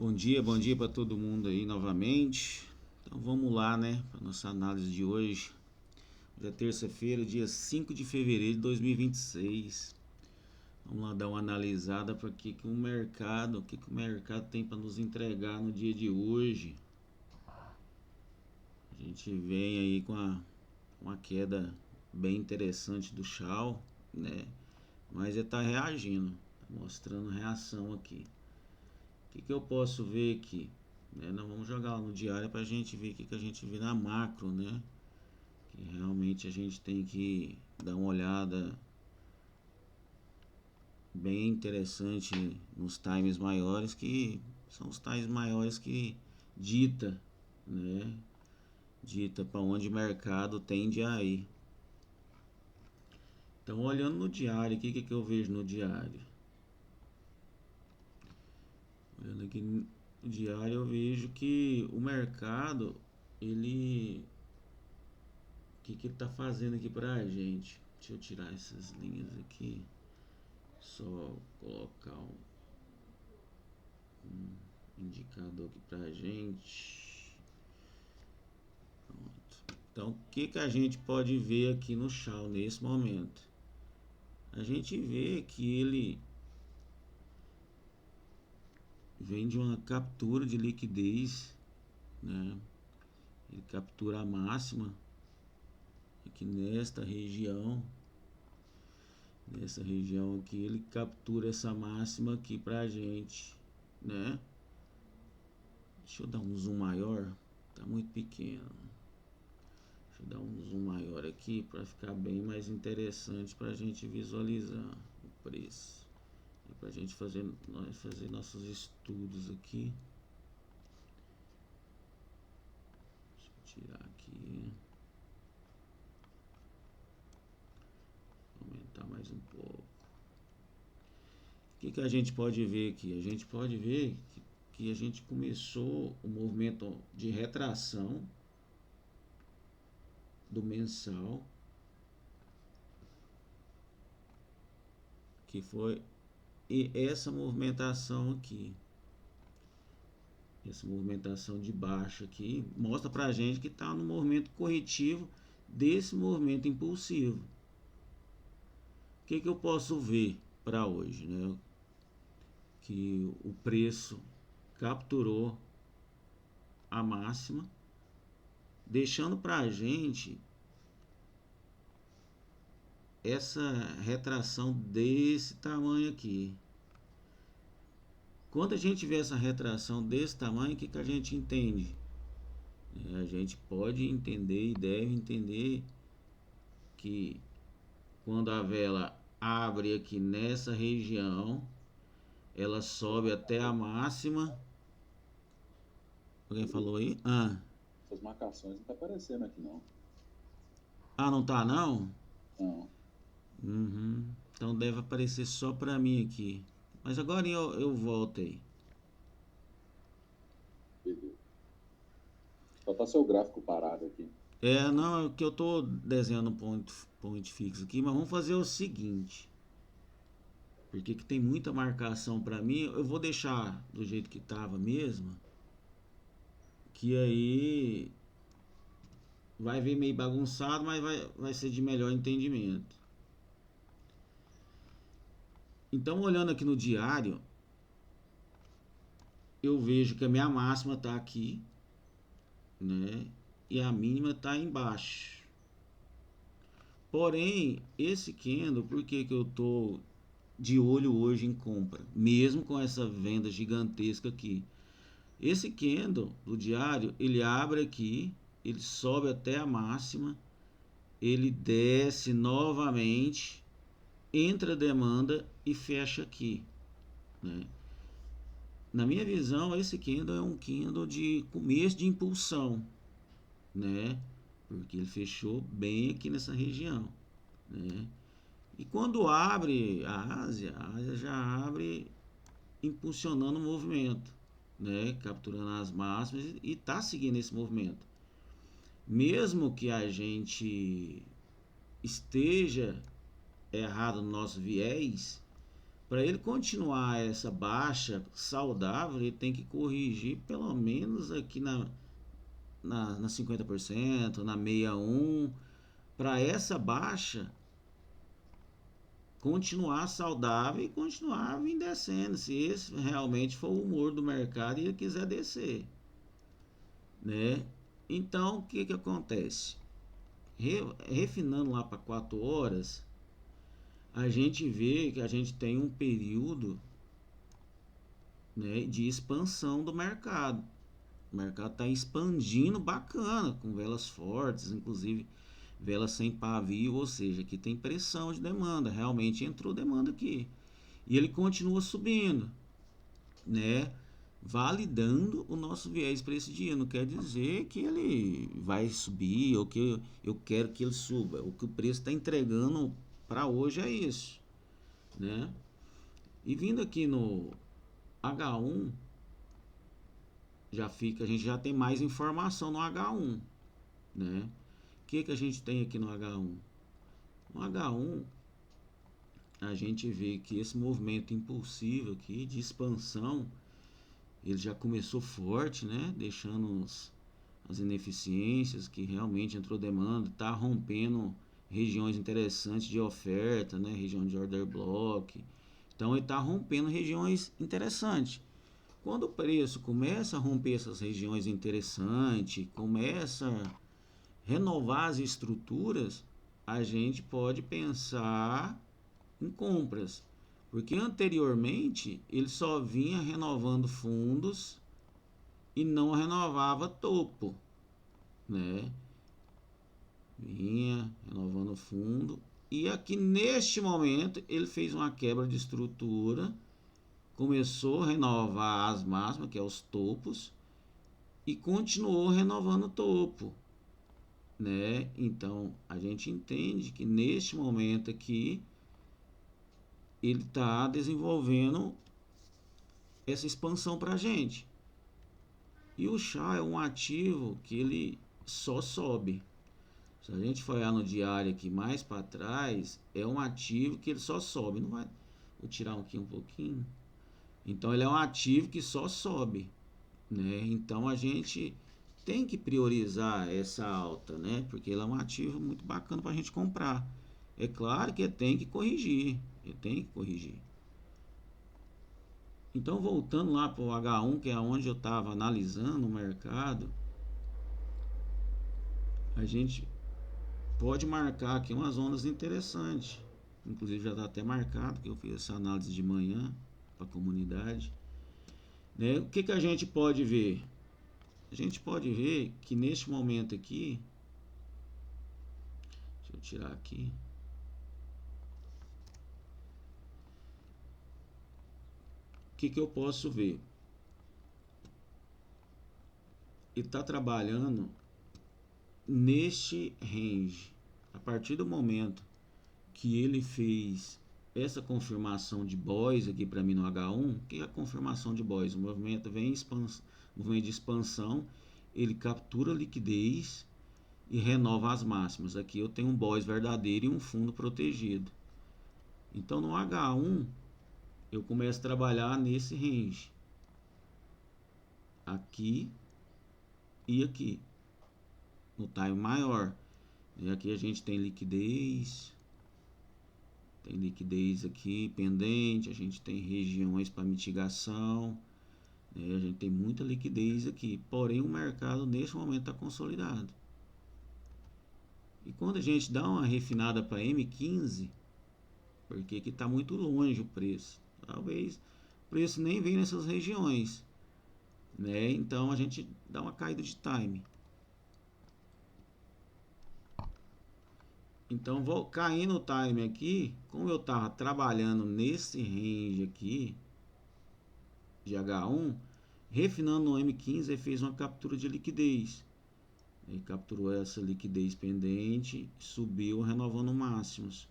Bom dia para todo mundo aí novamente. Então vamos lá, né, para nossa análise de hoje. Hoje é terça-feira, dia 5 de fevereiro de 2026. Vamos lá dar uma analisada para que o mercado tem para nos entregar no dia de hoje. A gente vem aí com uma queda bem interessante do Shao, né? Mas ele está reagindo, tá mostrando reação aqui. O que eu posso ver aqui? Nós vamos jogar lá no diário para a gente ver o que a gente vê na macro, né? Que realmente a gente tem que dar uma olhada bem interessante nos times maiores, que são os times maiores que dita, né? Dita para onde o mercado tende a ir. Então, olhando no diário, o que eu vejo no diário? Olhando aqui no diário, eu vejo que o mercado, ele... O que ele está fazendo aqui pra gente? Deixa eu tirar essas linhas aqui. Só colocar um indicador aqui pra gente. Pronto. Então, o que a gente pode ver aqui no Shao nesse momento? A gente vê que ele vem de uma captura de liquidez, né? Ele captura a máxima aqui nesta região. Nessa região aqui, ele captura essa máxima aqui pra gente, né? Deixa eu dar um zoom maior, tá muito pequeno. Deixa eu dar um zoom maior aqui para ficar bem mais interessante para a gente visualizar o preço. E para a gente fazer nossos estudos aqui. Deixa eu tirar aqui. Aumentar mais um pouco. O que a gente pode ver aqui? A gente pode ver que a gente começou o movimento de retração do mensal, que foi essa movimentação aqui, essa movimentação de baixa aqui, mostra pra gente que está no movimento corretivo desse movimento impulsivo. O que eu posso ver para hoje, né? Que o preço capturou a máxima, deixando pra gente essa retração desse tamanho aqui. Quando a gente vê essa retração desse tamanho, o que a gente entende? A gente pode entender e deve entender que quando a vela abre aqui nessa região, ela sobe até a máxima. Alguém falou aí? Essas marcações não tá aparecendo aqui não. Não tá não? Não. Então deve aparecer só pra mim aqui. Mas agora eu volto aí. Beleza. Só tá seu gráfico parado aqui. Não, é que eu tô desenhando um point fixo aqui, mas vamos fazer o seguinte. Porque que tem muita marcação pra mim, eu vou deixar do jeito que tava mesmo. Que aí vai ver meio bagunçado, mas vai ser de melhor entendimento. Então, olhando aqui no diário, eu vejo que a minha máxima está aqui, né? E a mínima está embaixo. Porém, esse candle, por que eu tô de olho hoje em compra, mesmo com essa venda gigantesca aqui? Esse candle do diário, ele abre aqui, ele sobe até a máxima, ele desce novamente, entra a demanda e fecha aqui, né? Na minha visão, esse candle é um candle de começo de impulsão, né? Porque ele fechou bem aqui nessa região, né? E quando abre a Ásia já abre impulsionando o movimento, né? Capturando as máximas e está seguindo esse movimento. Mesmo que a gente esteja errado no nosso viés, Para ele continuar essa baixa saudável, ele tem que corrigir pelo menos aqui na 50%, na 61%, para essa baixa continuar saudável e continuar vindo descendo, se esse realmente for o humor do mercado e ele quiser descer, né? Então, o que acontece? Refinando lá para 4 horas, a gente vê que a gente tem um período, né, de expansão do mercado. O mercado está expandindo bacana, com velas fortes, inclusive velas sem pavio, ou seja, aqui tem pressão de demanda, realmente entrou demanda aqui. E ele continua subindo, né? Validando o nosso viés para esse dia. Não quer dizer que ele vai subir ou que eu quero que ele suba. O que o preço está entregando para hoje é isso, né? E vindo aqui no H1, a gente já tem mais informação no H1, né? O que a gente tem aqui no H1? No H1, a gente vê que esse movimento impulsivo aqui de expansão, ele já começou forte, né? Deixando as ineficiências, que realmente entrou demanda, está rompendo regiões interessantes de oferta, né? Região de order block. Então ele está rompendo regiões interessantes. Quando o preço começa a romper essas regiões interessantes, começa a renovar as estruturas, a gente pode pensar em compras, porque anteriormente ele só vinha renovando fundos e não renovava topo, né? Vinha renovando fundo e aqui neste momento ele fez uma quebra de estrutura, começou a renovar as máximas, que é os topos, e continuou renovando o topo, né? Então a gente entende que neste momento aqui ele está desenvolvendo essa expansão para a gente. E o chá é um ativo que ele só sobe. Se a gente for olhar no diário aqui mais para trás, é um ativo que ele só sobe. Não vai. Vou tirar aqui um pouquinho. Então ele é um ativo que só sobe, né? Então a gente tem que priorizar essa alta, né? Porque ele é um ativo muito bacana para a gente comprar. É claro que ele tem que corrigir. Ele tem que corrigir. Então, voltando lá para o H1, que é onde eu estava analisando o mercado, a gente pode marcar aqui umas zonas interessantes. Inclusive já está até marcado, que eu fiz essa análise de manhã para a comunidade. Né? O que a gente pode ver? A gente pode ver que neste momento aqui, deixa eu tirar aqui. O que eu posso ver? Ele está trabalhando neste range. A partir do momento que ele fez essa confirmação de Boys aqui para mim no H1, que é a confirmação de Boys? O movimento vem movimento de expansão, ele captura liquidez e renova as máximas. Aqui eu tenho um Boys verdadeiro e um fundo protegido. Então no H1 eu começo a trabalhar nesse range, aqui e aqui, no time maior. E aqui a gente tem liquidez. Tem liquidez aqui pendente, a gente tem regiões para mitigação, né? A gente tem muita liquidez aqui, porém o mercado neste momento está consolidado. E quando a gente dá uma refinada para M15, porque que está muito longe o preço, talvez o preço nem venha nessas regiões, né? Então a gente dá uma caída de time. Então vou cair no time aqui, como eu estava trabalhando nesse range aqui de H1, refinando no M15, ele fez uma captura de liquidez. Ele capturou essa liquidez pendente, subiu renovando máximos.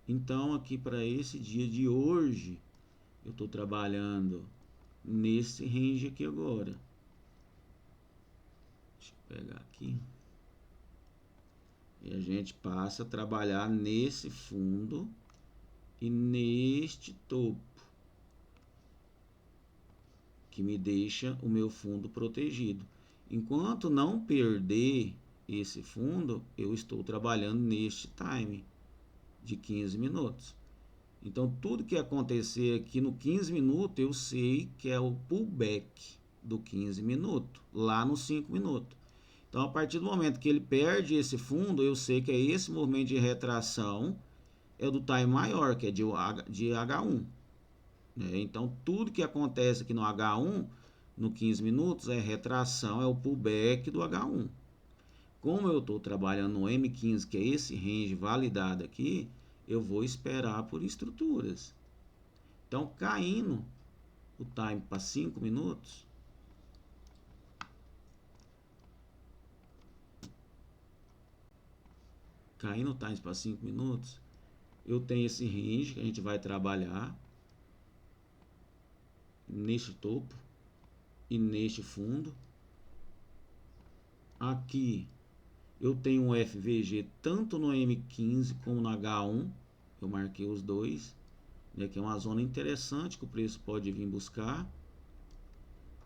Então aqui para esse dia de hoje, eu estou trabalhando nesse range aqui agora. Deixa eu pegar aqui. E a gente passa a trabalhar nesse fundo e neste topo. que me deixa o meu fundo protegido. Enquanto não perder esse fundo, eu estou trabalhando neste time de 15 minutos. Então, tudo que acontecer aqui no 15 minutos, eu sei que é o pullback do 15 minutos, lá nos 5 minutos. Então, a partir do momento que ele perde esse fundo, eu sei que é esse movimento de retração, é o do time maior, que é de H1. Né? Então, tudo que acontece aqui no H1, no 15 minutos, é retração, é o pullback do H1. Como eu estou trabalhando no M15, que é esse range validado aqui, eu vou esperar por estruturas. Então, caindo o time para 5 minutos, eu tenho esse range que a gente vai trabalhar neste topo e neste fundo. Aqui eu tenho um FVG tanto no M15 como no H1, eu marquei os dois, né, que é uma zona interessante que o preço pode vir buscar.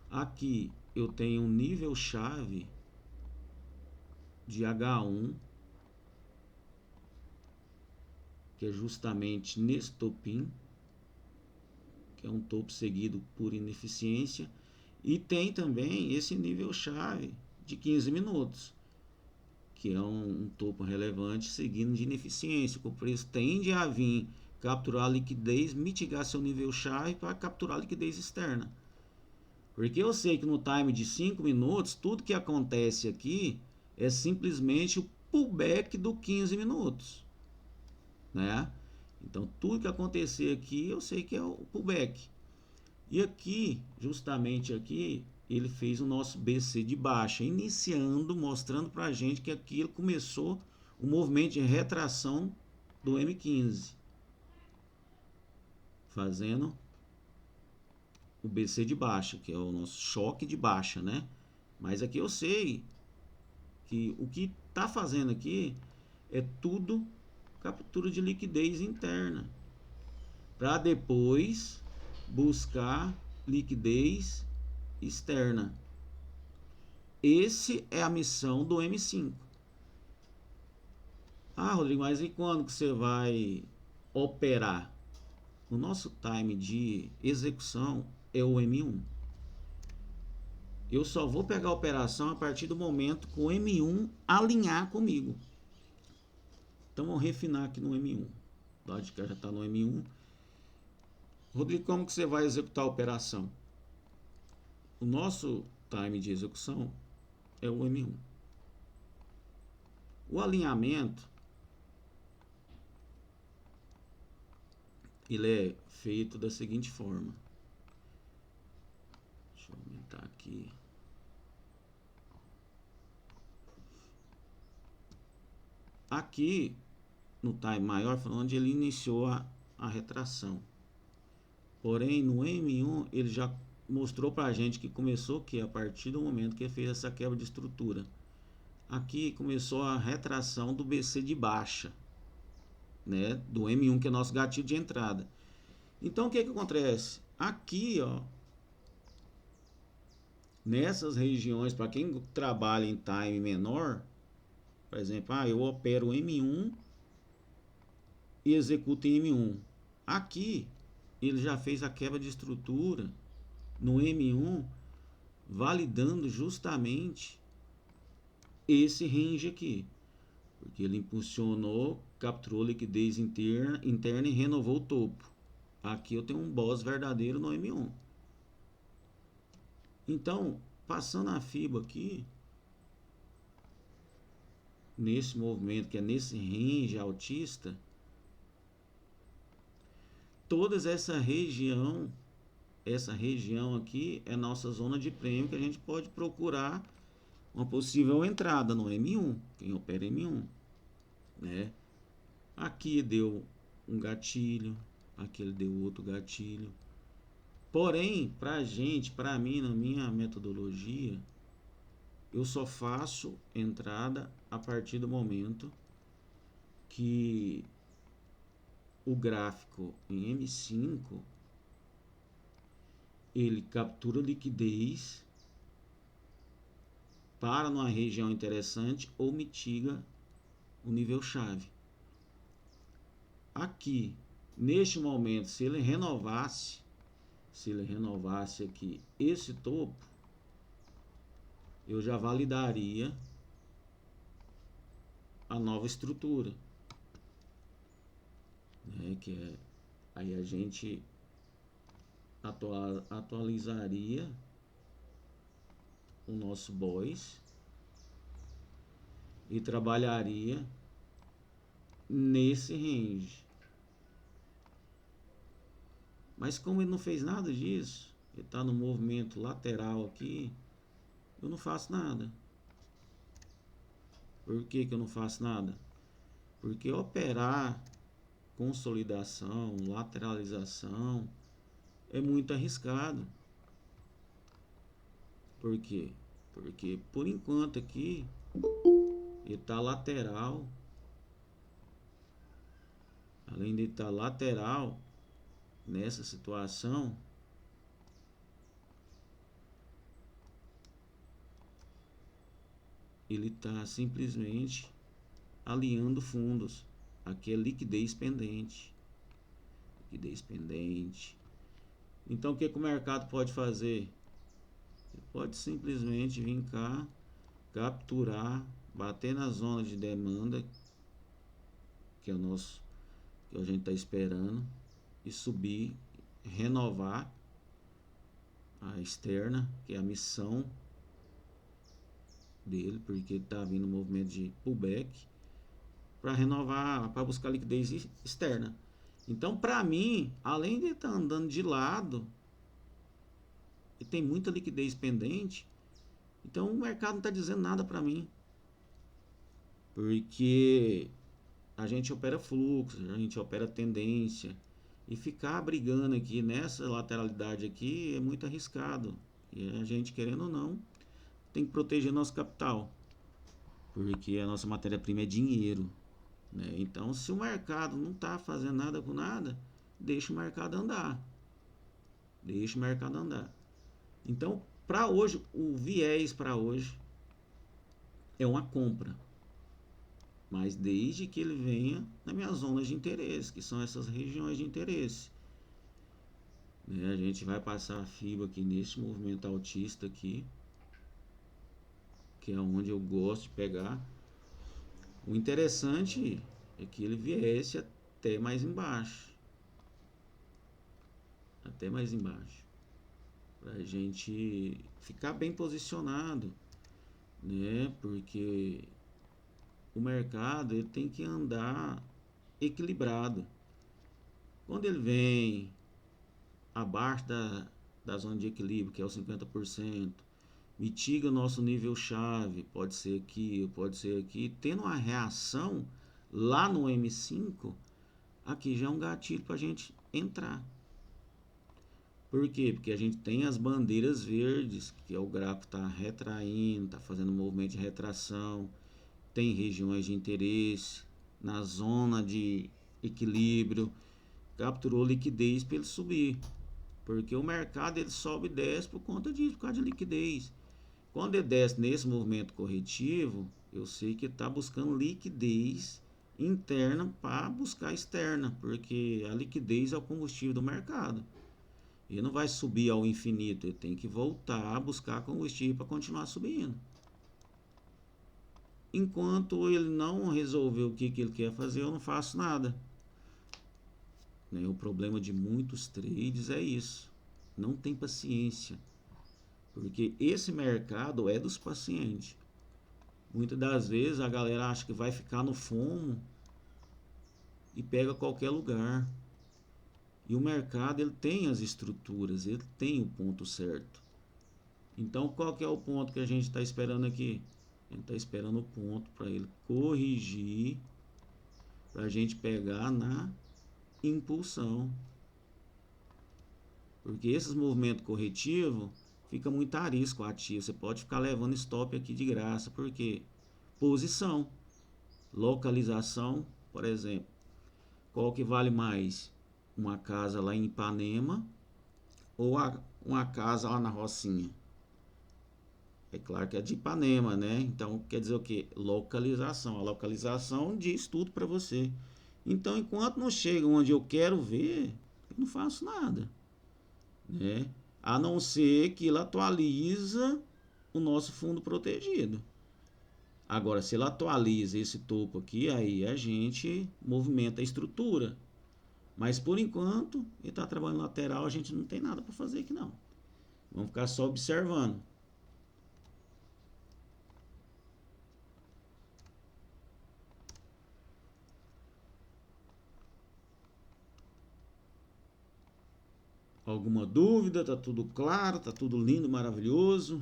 Aqui eu tenho um nível chave de H1, que é justamente nesse topinho, que é um topo seguido por ineficiência, e tem também esse nível chave de 15 minutos, que é um topo relevante seguindo de ineficiência, que o preço tende a vir capturar a liquidez, mitigar seu nível chave para capturar a liquidez externa. Porque eu sei que no time de 5 minutos, tudo que acontece aqui é simplesmente o pullback do 15 minutos. Né? Então, tudo que acontecer aqui, eu sei que é o pullback. E aqui, justamente aqui, ele fez o nosso BC de baixa, iniciando, mostrando para a gente que aquilo começou o movimento de retração do M15. Fazendo o BC de baixa, que é o nosso choque de baixa, né? Mas aqui eu sei que o que está fazendo aqui é tudo captura de liquidez interna, para depois buscar liquidez externa. Esse é a missão do M5. Ah, Rodrigo, mas e quando que você vai operar? O nosso time de execução é o M1. Eu só vou pegar a operação a partir do momento que o M1 alinhar comigo. Então vamos refinar aqui no M1. O lado de cá já está no M1. Rodrigo, como que você vai executar a operação? O nosso time de execução é o M1. O alinhamento ele é feito da seguinte forma. Deixa eu aumentar aqui. Aqui no time maior foi onde ele iniciou a retração. Porém, no M1 ele já mostrou para a gente que começou que a partir do momento que ele fez essa quebra de estrutura. Aqui começou a retração do BC de baixa, né, do M1, que é nosso gatilho de entrada. Então o que acontece? Aqui, ó, nessas regiões, para quem trabalha em time menor, por exemplo, eu opero M1 e executo em M1. Aqui ele já fez a quebra de estrutura no M1, validando justamente esse range aqui, porque ele impulsionou, capturou liquidez interna e renovou o topo. Aqui eu tenho um boss verdadeiro no M1. Então, passando a FIBA aqui, nesse movimento que é nesse range altista, toda essa região aqui é nossa zona de prêmio, que a gente pode procurar uma possível entrada no M1, quem opera M1, né? Aqui deu um gatilho, aqui ele deu outro gatilho. Porém, para mim, na minha metodologia, eu só faço entrada a partir do momento que o gráfico em M5 ele captura liquidez, para numa região interessante ou mitiga o nível chave. Aqui, neste momento, se ele renovasse aqui esse topo, eu já validaria a nova estrutura, né? Aí a gente atualizaria o nosso BOIS e trabalharia nesse range. Mas como ele não fez nada disso, ele está no movimento lateral aqui, eu não faço nada. Por que eu não faço nada? Porque operar consolidação, lateralização é muito arriscado. Por quê? Porque por enquanto aqui ele está lateral. Além de estar lateral nessa situação, ele está simplesmente alinhando fundos. Aqui é liquidez pendente. Liquidez pendente. Então o que o mercado pode fazer? Ele pode simplesmente vir cá, capturar, bater na zona de demanda, que é o nosso, que a gente está esperando, e subir, renovar a externa, que é a missão dele, porque está vindo um movimento de pullback, para renovar, para buscar liquidez externa. Então, para mim, além de estar andando de lado, e tem muita liquidez pendente, então o mercado não está dizendo nada para mim, porque a gente opera fluxo, a gente opera tendência, e ficar brigando aqui nessa lateralidade aqui é muito arriscado. E a gente, querendo ou não, tem que proteger nosso capital, porque a nossa matéria-prima é dinheiro, né? Então, se o mercado não está fazendo nada com nada, deixa o mercado andar. Deixa o mercado andar. Então, para hoje, o viés para hoje é uma compra, mas desde que ele venha nas minhas zonas de interesse, que são essas regiões de interesse, né? A gente vai passar a FIBA aqui nesse movimento altista aqui, que é onde eu gosto de pegar. O interessante é que ele viesse até mais embaixo, para a gente ficar bem posicionado, né? Porque o mercado ele tem que andar equilibrado. Quando ele vem abaixo da zona de equilíbrio, que é o 50%, mitiga o nosso nível chave, pode ser aqui, tendo uma reação lá no M5, aqui já é um gatilho para a gente entrar. Por quê? Porque a gente tem as bandeiras verdes, que é o gráfico está retraindo, está fazendo movimento de retração, tem regiões de interesse, na zona de equilíbrio, capturou liquidez para ele subir. Porque o mercado ele sobe e desce por conta disso, por causa de liquidez. Quando ele desce nesse movimento corretivo, eu sei que está buscando liquidez interna para buscar externa, porque a liquidez é o combustível do mercado. Ele não vai subir ao infinito, ele tem que voltar a buscar combustível para continuar subindo. Enquanto ele não resolver o que ele quer fazer, eu não faço nada. O problema de muitos trades é isso. Não tem paciência. Porque esse mercado é dos pacientes. Muitas das vezes a galera acha que vai ficar no FOMO e pega qualquer lugar. E o mercado ele tem as estruturas, ele tem o ponto certo. Então qual que é o ponto que a gente está esperando aqui? A gente está esperando o ponto para ele corrigir, para a gente pegar na impulsão. Porque esses movimentos corretivos fica muito arisco ativo. Você pode ficar levando stop aqui de graça. Por quê? Posição. Localização, por exemplo. Qual que vale mais? Uma casa lá em Ipanema ou uma casa lá na Rocinha? É claro que é de Ipanema, né? Então quer dizer o quê? Localização. A localização diz tudo para você. Então, enquanto não chega onde eu quero ver, eu não faço nada, né? A não ser que ele atualiza o nosso fundo protegido. Agora, se ele atualiza esse topo aqui, aí a gente movimenta a estrutura. Mas por enquanto, ele está trabalhando lateral, a gente não tem nada para fazer aqui não. Vamos ficar só observando. Alguma dúvida? Tá tudo claro, tá tudo lindo, maravilhoso.